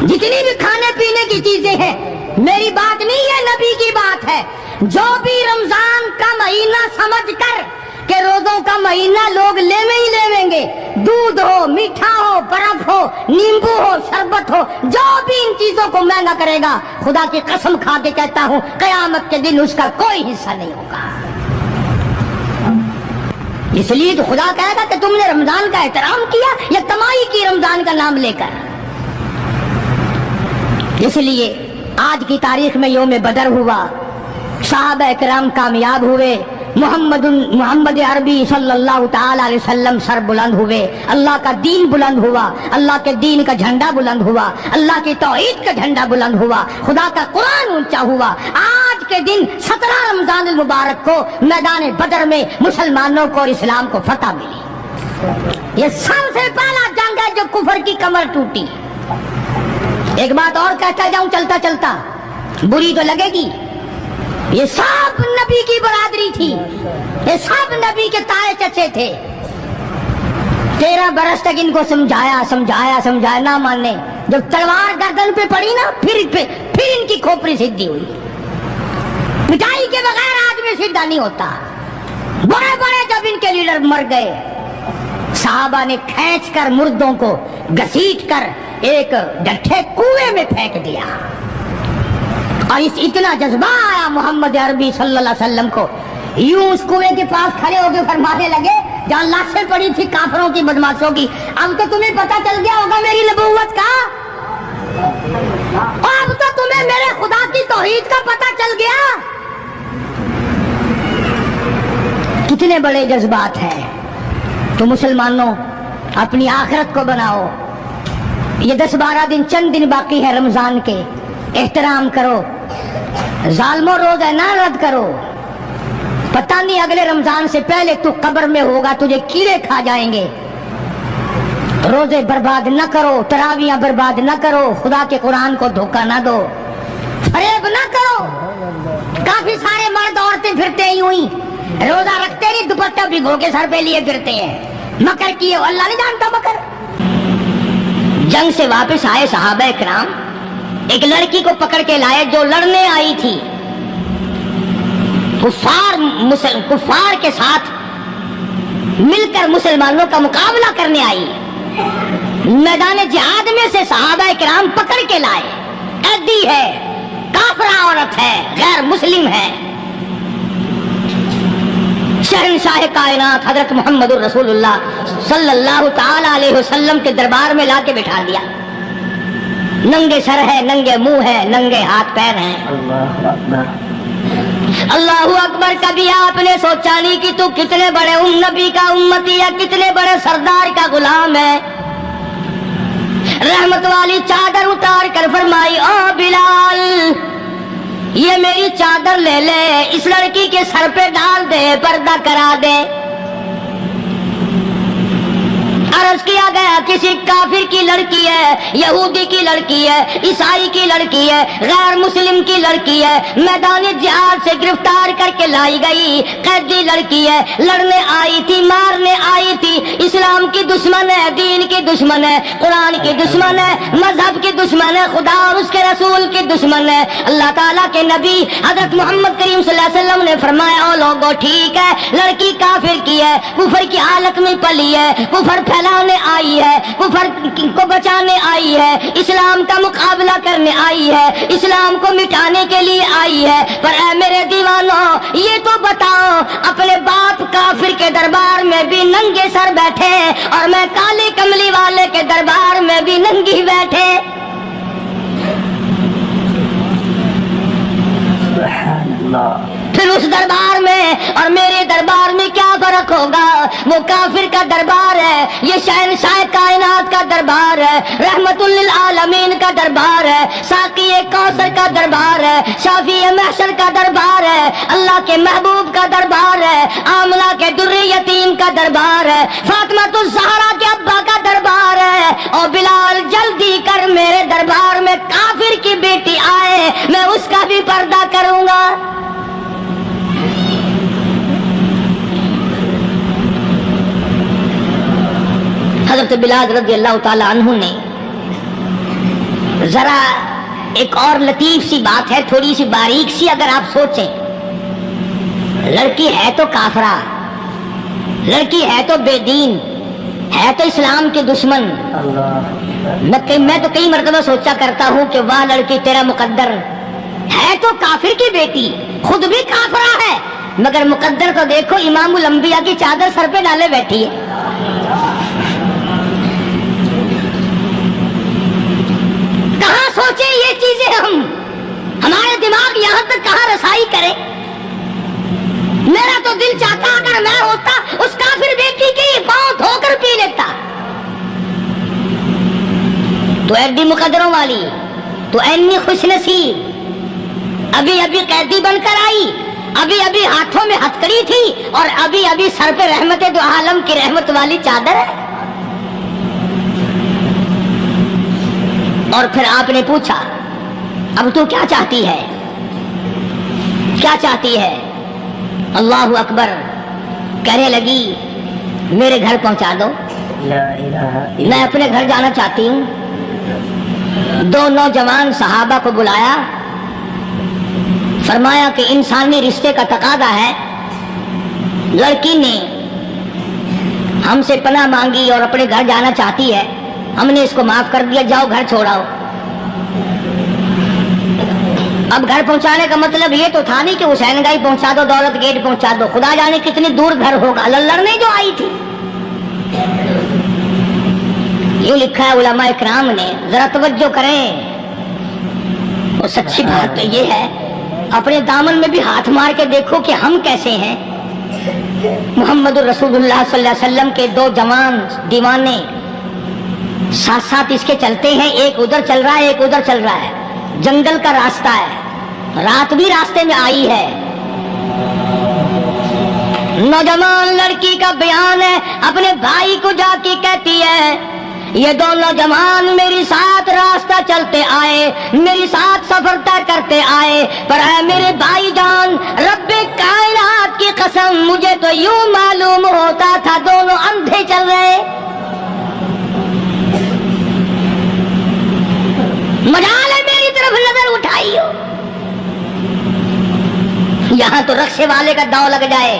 جتنی بھی کھانے پینے کی چیزیں ہیں، میری بات نہیں ہے، نبی کی بات ہے. جو بھی رمضان کا مہینہ سمجھ کر کہ روزوں کا مہینہ لوگ لیویں ہی لیویں گے، دودھ ہو، میٹھا ہو، برف ہو، نیمبو ہو، شربت ہو، جو بھی ان چیزوں کو مہنگا کرے گا، خدا کی قسم کھا کے کہتا ہوں قیامت کے دن اس کا کوئی حصہ نہیں ہوگا. اس لیے تو خدا کہے گا کہ تم نے رمضان کا احترام کیا یا کمائی کی رمضان کا نام لے کر. اس لیے آج کی تاریخ میں یوم بدر ہوا، صحابہ اکرام کامیاب ہوئے، محمد عربی صلی اللہ تعالی علیہ وسلم سر بلند ہوئے، اللہ کا دین بلند ہوا، اللہ کے دین کا جھنڈا بلند ہوا، اللہ کی توحید کا جھنڈا بلند ہوا، خدا کا قرآن اونچا ہوا. آج کے دن 17 رمضان المبارک کو میدان بدر میں مسلمانوں کو اور اسلام کو فتح ملی. یہ سب سے پہلا جنگ ہے جو کفر کی کمر ٹوٹی. ایک بات اور کہتا جاؤں چلتا چلتا، بری تو لگے گی، یہ سب نبی کی برادری تھی، یہ سب نبی کے تائے چچے تھے. 13 برس تک ان کو سمجھایا نہ ماننے. جب تلوار گردن پہ پڑی نا، پھر ان کی کھوپڑی سیدھی ہوئی. پٹائی کے بغیر آدمی سیدھا نہیں ہوتا. بڑے بڑے جب ان کے لیڈر مر گئے، صحابہ نے کھینچ کر مردوں کو گھسیٹ کر ایک ڈٹھے کنویں میں پھینک دیا. اور اتنا جذبہ آیا محمد عربی صلی اللہ علیہ وسلم کو، یوں اس کنویں کے پاس کھڑے ہو کے فرمانے لگے جہاں لاشیں پڑی تھی کافروں کی، بدماشوں کی، اب تو تمہیں پتہ چل گیا ہوگا میری نبوت کا، اور اب تو تمہیں میرے خدا کی توحید کا پتہ چل گیا. کتنے بڑے جذبات ہیں. تو مسلمانوں اپنی آخرت کو بناؤ. یہ 10-12 دن چند دن باقی ہے رمضان کے، احترام کرو. ظالموں روزہ نہ رد کرو، پتہ نہیں اگلے رمضان سے پہلے تو قبر میں ہوگا، تجھے کیڑے کھا جائیں گے. روزے برباد نہ کرو، تراویاں برباد نہ کرو، خدا کے قرآن کو دھوکہ نہ دو، فریب نہ کرو. کافی سارے مرد عورتیں پھرتے ہی ہوئی، روزہ رکھتے نہیں، دوپٹہ بھگو کے سر پہ لیے پھرتے ہیں. مکر کیے، اللہ نہیں جانتا مکر. جنگ سے واپس آئے صحابہ اکرام، ایک لڑکی کو پکڑ کے لائے جو لڑنے آئی تھی، کفار کے ساتھ مل کر مسلمانوں کا مقابلہ کرنے آئی. میدان جہاد میں سے صحابہ اکرام پکڑ کے لائے. قیدی ہے، کافرہ عورت ہے، غیر مسلم ہے. شہنشاہ کائنات حضرت محمد الرسول اللہ صلی اللہ تعالی علیہ وسلم کے دربار میں لا کے بٹھا دیا. ننگے سر ہے، ننگے منہ ہے، ننگے ہاتھ پیر ہیں. اللہ اکبر. کبھی آپ نے سوچا نہیں کہ تو کتنے بڑے نبی کا امتی ہے، کتنے بڑے سردار کا غلام ہے. رحمت والی چادر اتار کر فرمائی، او بلال یہ میری چادر لے لے، اس لڑکی کے سر پہ ڈال دے، پردہ کرا دے. عرض کیا گیا کسی کافر کی لڑکی ہے، یہودی کی لڑکی ہے، عیسائی کی لڑکی ہے، غیر مسلم کی لڑکی ہے، میدان جہاد سے گرفتار کر کے لائی گئی، قیدی لڑکی ہے، لڑنے آئی تھی، مارنے آئی تھی، اسلام کی دشمن ہے، دین کی دشمن ہے، قرآن کی دشمن ہے، مذہب کی دشمن ہے، خدا اور اس کے رسول کی دشمن ہے. اللہ تعالیٰ کے نبی حضرت محمد کریم صلی اللہ علیہ وسلم نے فرمایا، او لوگوں ٹھیک ہے لڑکی کافر کی ہے، کفر کی حالت میں پلی ہے، کفر پھیلا ٹھہرانے آئی ہے, کفر کو بچانے آئی ہے, اسلام کا مقابلہ کرنے آئی ہے, اسلام کو مٹانے کے لیے آئی ہے. پر اے میرے دیوانوں, یہ تو بتاؤ, اپنے باپ کافر کے دربار میں بھی ننگے سر بیٹھے اور میں کالی کملی والے کے دربار میں بھی ننگی بیٹھے. سبحان اللہ. پھر اس دربار میں اور میرے دربار میں کیا فرق ہوگا؟ وہ کافر کا دربار ہے, یہ شہنشاہ کائنات کا دربار ہے, رحمت للعالمین کا دربار ہے, ساقی کوثر کا دربار ہے, شافی محشر کا دربار ہے, اللہ کے محبوب کا دربار ہے, آمنہ کے در یتیم کا دربار ہے, فاطمہ الزہرا کے ابا کا دربار ہے. اور بلال جلدی کر, میرے دربار میں کافر کی بیٹی آئے, میں اس کا بھی پردہ کروں گا. حضرت بلال رضی اللہ تعالی عنہ نے ذرا ایک اور لطیف سی بات ہے, تھوڑی سی باریک سی, اگر آپ سوچیں, لڑکی ہے تو کافرہ, لڑکی ہے تو بے دین, ہے تو اسلام کے دشمن. میں تو کئی مرتبہ سوچا کرتا ہوں کہ واہ لڑکی تیرا مقدر, ہے تو کافر کی بیٹی, خود بھی کافرہ ہے, مگر مقدر تو دیکھو, امام الانبیاء کی چادر سر پہ ڈالے بیٹھی ہے. کہاں سوچے یہ چیزیں ہم, ہمارے دماغ یہاں تک کہاں رسائی کرے. میرا تو دل چاہتا اگر میں ہوتا اس کافر بیٹی کی پاؤں دھو کر پی لیتا. تو ایڈی مقدروں والی, تو اینی خوش نصیب, ابھی ابھی قیدی بن کر آئی, ابھی ابھی ہاتھوں میں ہتکڑی تھی, اور ابھی ابھی سر پہ رحمت دو عالم کی رحمت والی چادر ہے. اور پھر آپ نے پوچھا, اب تو کیا چاہتی ہے, کیا چاہتی ہے؟ اللہ اکبر. کہنے لگی میرے گھر پہنچا دو, میں اپنے گھر جانا چاہتی ہوں. دو نوجوان صحابہ کو بلایا, فرمایا کہ انسانی رشتے کا تقاضا ہے, لڑکی نے ہم سے پناہ مانگی اور اپنے گھر جانا چاہتی ہے, ہم نے اس کو معاف کر دیا, جاؤ گھر چھوڑاؤ. اب گھر پہنچانے کا مطلب یہ تو تھا نہیں کہ حسین گائی پہنچا دو, دولت گیٹ پہنچا دو, خدا جانے کتنی دور گھر ہوگا, لڑنے جو آئی تھی. یہ لکھا ہے علماء اکرام نے, ذرا توجہ کریں. اور سچی بات تو یہ ہے, اپنے دامن میں بھی ہاتھ مار کے دیکھو کہ ہم کیسے ہیں. محمد الرسول اللہ صلی اللہ علیہ وسلم کے دو جوان دیوانے ساتھ ساتھ اس کے چلتے ہیں, ایک ادھر چل رہا ہے, ایک ادھر چل رہا ہے. جنگل کا راستہ ہے, رات بھی راستے میں آئی ہے. نوجوان لڑکی کا بیان ہے, اپنے بھائی کو جا کے کہتی ہے, یہ دونوں جوان میری ساتھ راستہ چلتے آئے, میری ساتھ سفر طے کرتے آئے, پر اے میرے بھائی جان, رب کائنات کی قسم, مجھے تو یوں معلوم ہوتا تھا دونوں اندھے چل رہے. مجال ہے میری طرف نظر اٹھائی ہو, یہاں تو رکشے والے کا داؤ لگ جائے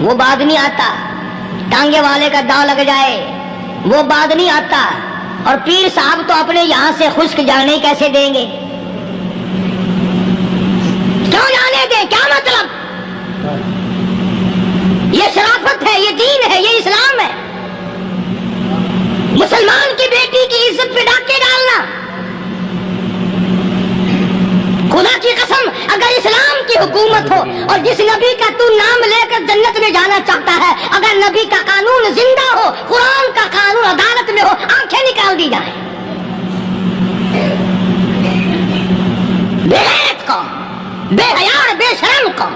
وہ بعد نہیں آتا, ٹانگے والے کا داؤ لگ جائے وہ بعد نہیں آتا, اور پیر صاحب تو اپنے یہاں سے خشک جانے کیسے دیں گے؟ کیوں جانے دیں, کیا مطلب؟ یہ شرافت ہے, یہ دین ہے, یہ اسلام ہے. مسلمان کی بیٹی کی عزت پہ ڈاکے ڈالنا, خدا کی قسم اگر اسلام کی حکومت ہو اور جس نبی کا تو نام لے کر جنت میں جانا چاہتا ہے, اگر نبی کا قانون زندہ ہو, قرآن کا قانون عدالت میں ہو, آنکھیں نکال دی جائیں. بے غیرت قوم, بے حیا بے شرم قوم,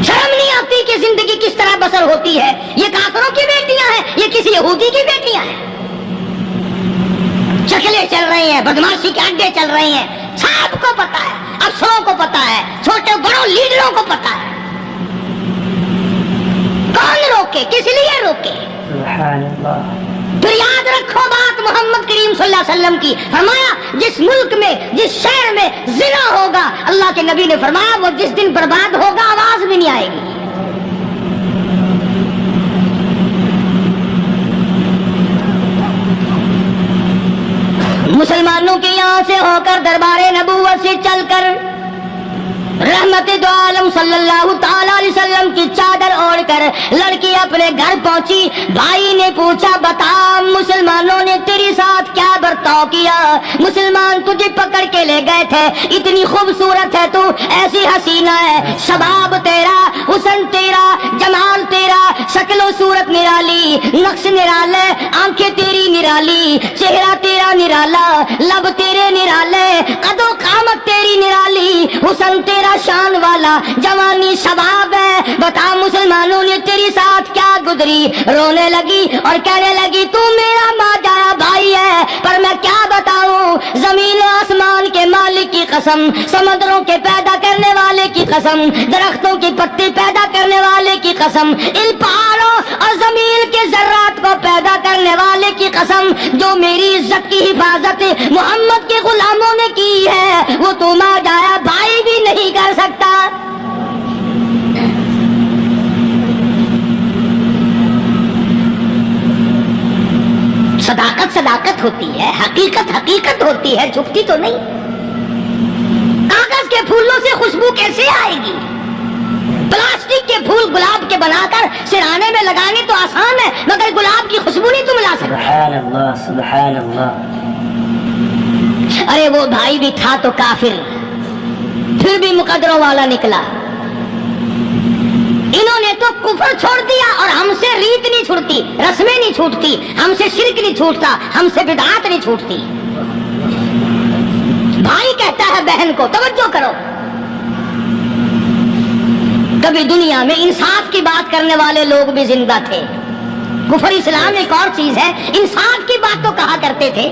شرم نہیں آتی کہ زندگی کس طرح بسر ہوتی ہے. یہ کافروں کی بیٹیاں ہیں, یہ کسی یہودی کی بیٹیاں ہیں. چکلے چل رہی ہیں, بدماشی کے اڈے چل رہی ہیں, سب کو پتا ہے, افسروں کو پتا ہے, چھوٹے بڑوں لیڈروں کو پتا ہے. کون روکے, کس لیے روکے؟ سبحان اللہ. پھر یاد رکھو بات محمد کریم صلی اللہ علیہ وسلم کی, فرمایا جس ملک میں, جس شہر میں زنا ہوگا, اللہ کے نبی نے فرمایا وہ جس دن برباد ہوگا آواز بھی نہیں آئے گی. مسلمانوں کے یہاں سے ہو کر دربار نبوت سے چل کر رحمت دو عالم صلی اللہ تعالی علیہ وسلم کی چادر اوڑھ کر لڑکی اپنے گھر پہنچی. بھائی نے پوچھا بتا مسلمانوں نے تیرے ساتھ کیا برتاؤ کیا؟ مسلمان تجھے پکڑ کے لے گئے تھے، اتنی خوبصورت ہے تو، ایسی حسینہ ہے، شباب تیرا، حسن تیرا، جمال تیرا، شکل و صورت نرالی، نقش نرالے، آنکھیں تیری نرالی، چہرہ تیرا نرالا، لب تیرے نرالے، قد و قامت تیری نرالی، حسن تیرا شان والا، جوانی شباب ہے، بتا مسلمانوں نے تیری ساتھ کیا گزری؟ رونے لگی اور کہنے لگی تو میرا ماجرا بھائی ہے، پر میں کیا بتاؤں، زمین و آسمان کے مالک کی قسم، سمندروں کے پیدا کرنے والے کی قسم، درختوں کی پتی پیدا کرنے والے کی قسم، ان پہاڑوں اور زمین کے ذرات کو پیدا کرنے والے کی قسم، جو میری عزت کی حفاظت محمد کے غلاموں نے کی ہے، وہ تو ماجرا بھائی بھی نہیں کر سکتا. صداقت صداقت ہوتی ہے، حقیقت حقیقت ہوتی ہے، چھپتی تو نہیں. کاغذ کے پھولوں سے خوشبو کیسے آئے گی؟ پلاسٹک کے پھول گلاب کے بنا کر سرانے میں لگانے تو آسان ہے، مگر گلاب کی خوشبو نہیں تم لا سکتے. سبحان اللہ سبحان اللہ. ارے وہ بھائی بھی تھا تو کافر، پھر بھی مقدروں والا نکلا. انہوں نے تو کفر چھوڑ دیا، اور ہم سے ریت نہیں چھوٹتی، رسمیں نہیں چھوٹتی، ہم سے شرک نہیں چھوٹتا، ہم سے بدعات نہیں چھوٹتی. بھائی کہتا ہے بہن کو، توجہ کرو. کبھی دنیا میں انصاف کی بات کرنے والے لوگ بھی زندہ تھے. کفر اسلام ایک اور چیز ہے، انصاف کی بات تو کہا کرتے تھے.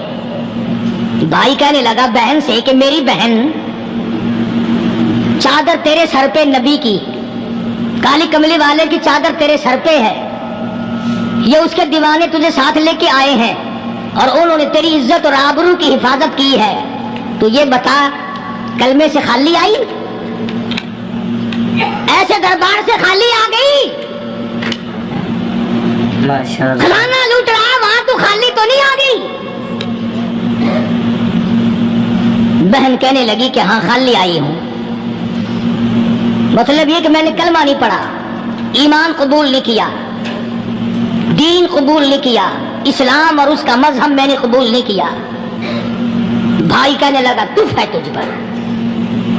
بھائی کہنے لگا بہن سے کہ میری بہن، چادر تیرے سر پہ نبی کی، کالی کملی والے کی چادر تیرے سر پہ ہے، یہ اس کے دیوانے تجھے ساتھ لے کے آئے ہیں اور انہوں نے تیری عزت اور آبرو کی حفاظت کی ہے. تو یہ بتا کلمے سے خالی آئی؟ ایسے دربار سے خالی آ گئی؟ ماشاءاللہ. کھلانا لوٹ رہا وہاں تو خالی تو نہیں آ گئی؟ بہن کہنے لگی کہ ہاں خالی آئی ہوں. مطلب یہ کہ میں نے کلمہ نہیں پڑھا، ایمان قبول نہیں کیا، دین قبول نہیں کیا، اسلام اور اس کا مذہب میں نے قبول نہیں کیا. بھائی کہنے لگا تف ہے تجھ پر،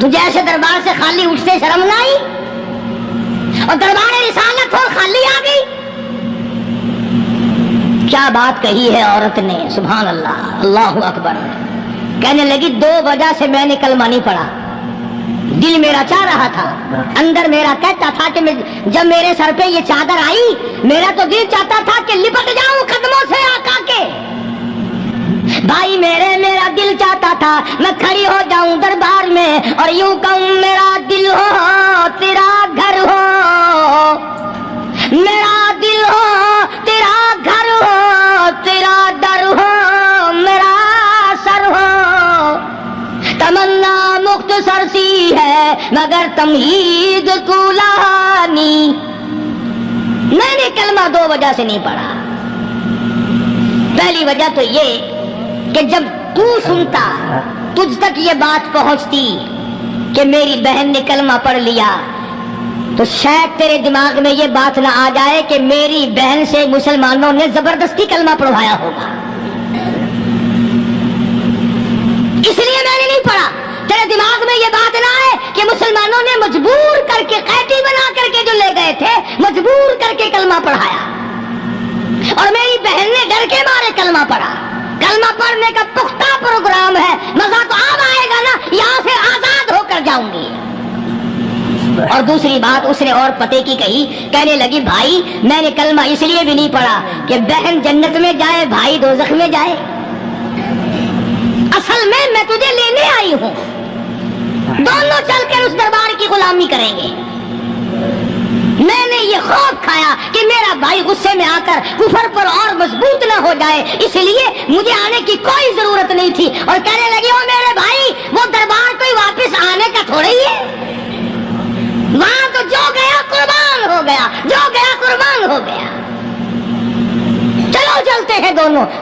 تجھے ایسے دربار سے خالی اٹھتے شرم نہ آئی؟ اور دربار رسالت ہو خالی آ گئی؟ کیا بات کہی ہے عورت نے، سبحان اللہ، اللہ اکبر. کہنے لگی 2 وجہ سے میں نے کلمہ نہیں پڑھا. دل میرا چاہ رہا تھا، اندر میرا کہتا تھا کہ جب میرے سر پہ یہ چادر آئی، میرا تو دل چاہتا تھا کہ لپٹ جاؤں قدموں سے آقا کے. بھائی میرا دل چاہتا تھا میں کھڑی ہو جاؤں دربار میں اور یوں کہوں میرا دل ہو تیرا گھر ہو، میرا دل ہو تیرا گھر ہو، تیرا در ہو میرا سر ہو. تمنا مختصر سی ہے مگر تمہید کولانی. میں نے کلمہ 2 وجہ سے نہیں پڑھا. پہلی وجہ تو یہ کہ جب تو سنتا، تجھ تک یہ بات پہنچتی کہ میری بہن نے کلمہ پڑھ لیا، تو شاید تیرے دماغ میں یہ بات نہ آ جائے کہ میری بہن سے مسلمانوں نے زبردستی کلمہ پڑھوایا ہوگا. اس لیے میں نے نہیں پڑھا. تیرے دماغ میں یہ بات نہ آئے کہ مسلمانوں نے مجبور کر کے، قیدی بنا کر کے جو لے گئے تھے، مجبور کر کے کلمہ پڑھایا، اور میری بہن نے ڈر کے مارے کلمہ پڑھا. کلمہ پڑھنے کا پختہ پروگرام ہے، مزہ تو اب آئے گا نا، یہاں سے آزاد ہو کر جاؤں گی. اور دوسری بات اس نے اور پتے کی کہی، کہنے لگی بھائی میں نے کلمہ اس لیے بھی نہیں پڑھا کہ بہن جنت میں جائے بھائی دوزخ میں جائے. اصل میں تجھے لینے آئی ہوں، دونوں چل کر اس دربار کی غلامی کریں گے. میں نے یہ خوف کھایا کہ میرا بھائی غصے میں آ کر کفر پر اور مضبوط نہ ہو جائے، اس لیے مجھے آنے کی کوئی ضرورت نہیں تھی. اور کہنے لگی او میرے بھائی وہ دربار کوئی واپس آنے کا تھوڑا ہی ہے، وہاں تو جو گیا قربان ہو گیا، جو گیا قربان ہو گیا. چلو چلتے ہیں دونوں.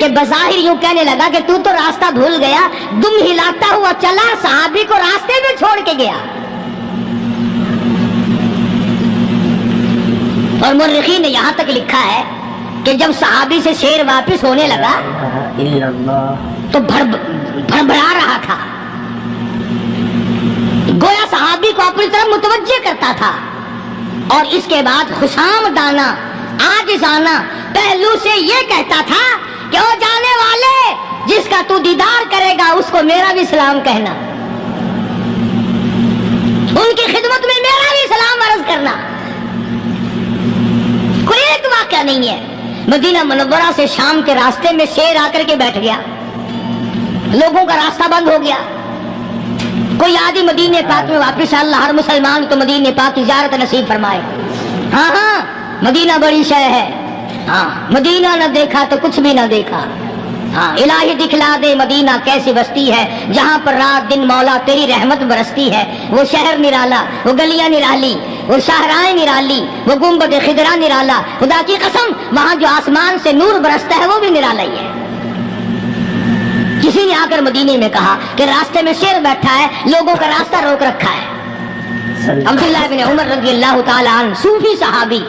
کہ بظاہر یوں کہنے لگا کہ تو راستہ بھول گیا، دم ہلاتا ہوا چلا، صحابی کو راستے میں چھوڑ کے گیا۔ اور مورخین نے یہاں تک لکھا ہے کہ جب صحابی سے شیر واپس ہونے لگا الا اللہ تو بھڑبڑا رہا تھا، گویا صحابی کو اپنی طرف متوجہ کرتا تھا، اور اس کے بعد خشامدانہ عاجزانہ پہلو سے یہ کہتا تھا کہ او جانے والے، جس کا تو دیدار کرے گا اس کو میرا بھی سلام کہنا، ان کی خدمت میں میرا بھی سلام عرض کرنا۔ کوئی ایک واقعہ نہیں ہے۔ مدینہ منورہ سے شام کے راستے میں شیر آ کر کے بیٹھ گیا، لوگوں کا راستہ بند ہو گیا، کوئی آدھی مدینہ پاک میں واپس، اللہ ہر مسلمان کو مدینہ پاک کی زیارت نصیب فرمائے۔ ہاں ہاں مدینہ بڑی شے ہے، ہاں مدینہ نہ دیکھا تو کچھ بھی نہ دیکھا، ہاں الہی دکھلا دے مدینہ کیسی بستی ہے جہاں پر رات دن مولا تیری رحمت برستی ہے، وہ شہر نرالا، وہ گلیاں نرالی، وہ شاہراہیں نرالی، وہ گنبد خضرا نرالا، خدا کی قسم وہاں جو آسمان سے نور برستا ہے وہ بھی نرالا ہی ہے۔ کسی نے آ کر مدینے میں کہا کہ راستے میں شیر بیٹھا ہے، لوگوں کا راستہ روک رکھا ہے۔ عبداللہ بن عمر رضی اللہ تعالی عنہ صوفی صحابی،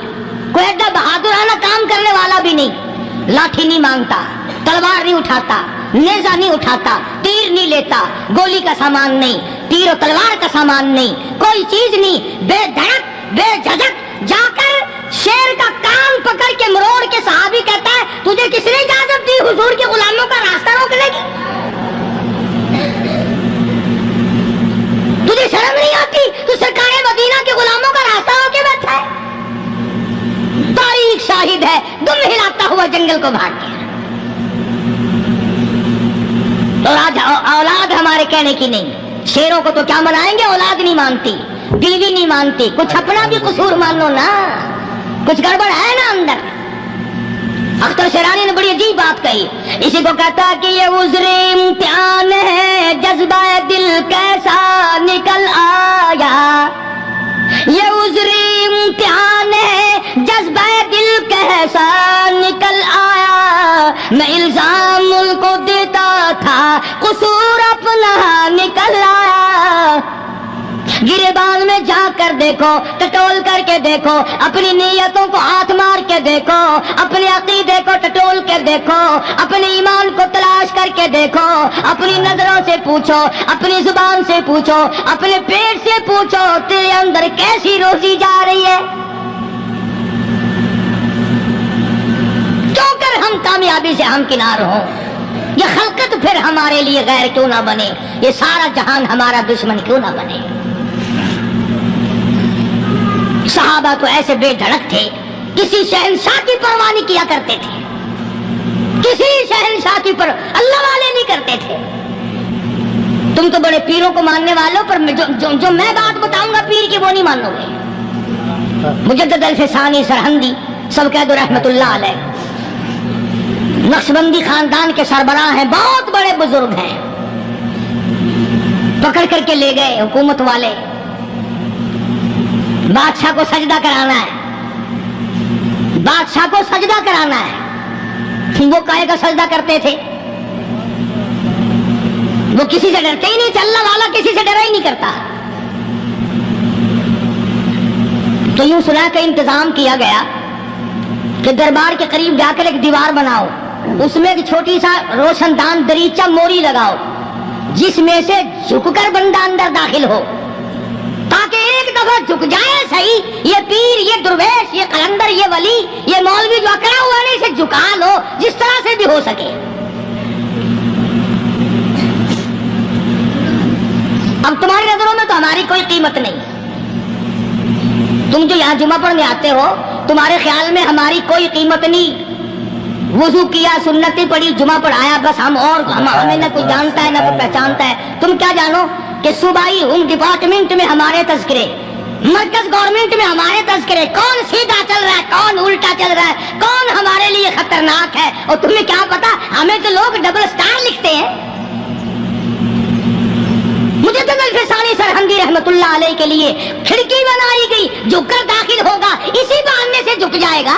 کوئی ایڈا بہادرانہ کام کرنے والا بھی نہیں، لاٹھی نہیں مانگتا، تلوار نہیں اٹھاتا، نیزہ نہیں اٹھاتا، تیر نہیں لیتا، گولی کا سامان نہیں، تیر و تلوار کا سامان نہیں، کوئی چیز نہیں، بے دھڑک بے جھجک جا کر شیر کا کان پکڑ کے مروڑ کے صحابی کہتا ہے تجھے کس نے اجازت دی حضور کے غلاموں کا راستہ روکنے کی؟ تجھے شرم نہیں آتی؟ تو سرکار مدینہ کے غلاموں کا راستہ روکے بیٹھا ہے۔ تاریخ شاہد ہے، دم ہلاتا ہوا جنگل کو بھاگ گیا۔ اولاد ہمارے کہنے کی نہیں، شیروں کو تو کیا منائیں گے، اولاد نہیں مانتی، بیوی نہیں مانتی، کچھ اپنا بھی قصور مانو نا، کچھ گڑبڑ ہے نا اندر۔ اختر شیرانی نے بڑی عجیب بات کہی، اسی کو کہتا کہ یہ عذر امتحان ہے، جذبہ دل کیسا نکل آیا، یہ عذر امتحان ہے، جذبہ دل کیسا نکل آیا، میں الزام ملک کو دیتا تھا، قصور اپنا نکل آیا۔ گریبان میں جا کر دیکھو، ٹٹول کر کے دیکھو، اپنی نیتوں کو ہاتھ مار کے دیکھو، اپنے عقیدے کو ٹٹول کے دیکھو، اپنے ایمان کو تلاش کر کے دیکھو، اپنی نظروں سے پوچھو، اپنی زبان سے پوچھو، اپنے پیٹ سے پوچھو، تیرے اندر کیسی روزی جا رہی ہے؟ کیوں کر ہم کامیابی سے ہمکنار ہوں؟ یہ خلقت پھر ہمارے لیے غیر کیوں نہ بنے؟ یہ سارا جہان ہمارا دشمن کیوں نہ بنے؟ صحابہ تو ایسے بے دھڑک تھے، کسی شہنشاہ کی پرواہ نہیں کیا کرتے تھے، کسی شہنشاہ کی پر اللہ والے نہیں کرتے تھے۔ تم تو بڑے پیروں کو ماننے والوں، پر جو میں بات بتاؤں گا پیر کی وہ نہیں مانو گے۔ مجدد الفسانی سرہندی سب کہہ دو رحمت اللہ علیہ، نقشبندی خاندان کے سربراہ ہیں، بہت بڑے بزرگ ہیں، پکڑ کر کے لے گئے حکومت والے، بادشاہ کو سجدہ کرانا ہے، بادشاہ کو سجدہ کرانا ہے۔ وہ کائے کا سجدہ کرتے تھے؟ وہ کسی سے ڈرتے ہی نہیں تھے، اللہ والا کسی سے ڈرا ہی نہیں کرتا۔ تو یوں صلح کا انتظام کیا گیا کہ دربار کے قریب جا کر ایک دیوار بناؤ، اس میں ایک چھوٹی سا روشن دان دریچہ موری لگاؤ، جس میں سے جھک کر بندہ اندر داخل ہو، تاکہ ایک دفعہ جھک جائے صحیح، یہ پیر، یہ درویش، یہ قلندر، یہ ولی، یہ مولوی جو اکڑا ہوا ہے اسے جھکا لو جس طرح سے بھی ہو سکے۔ اب تمہاری نظروں میں تو ہماری کوئی قیمت نہیں، تم جو یہاں جمعہ پڑھنے آتے ہو تمہارے خیال میں ہماری کوئی قیمت نہیں، وضو کیا، سنتیں پڑھی، جمعہ پڑھایا، بس ہمیں نہ کوئی جانتا ہے نہ کوئی پہچانتا ہے۔ تم کیا جانو کہ صوبائی ہوم ڈپارٹمنٹ میں ہمارے تذکرے، مرکز گورنمنٹ میں ہمارے تذکرے، کون سیدھا چل رہا ہے، کون الٹا چل رہا ہے، کون ہمارے لیے خطرناک ہے، اور تمہیں کیا پتا، ہمیں تو لوگ ڈبل سٹار لکھتے ہیں۔ مجدد الفسانی سرہندی رحمت اللہ علیہ کے لیے کھڑکی بنائی گئی، جھک کر داخل ہوگا، اسی بہانے سے جھک جائے گا۔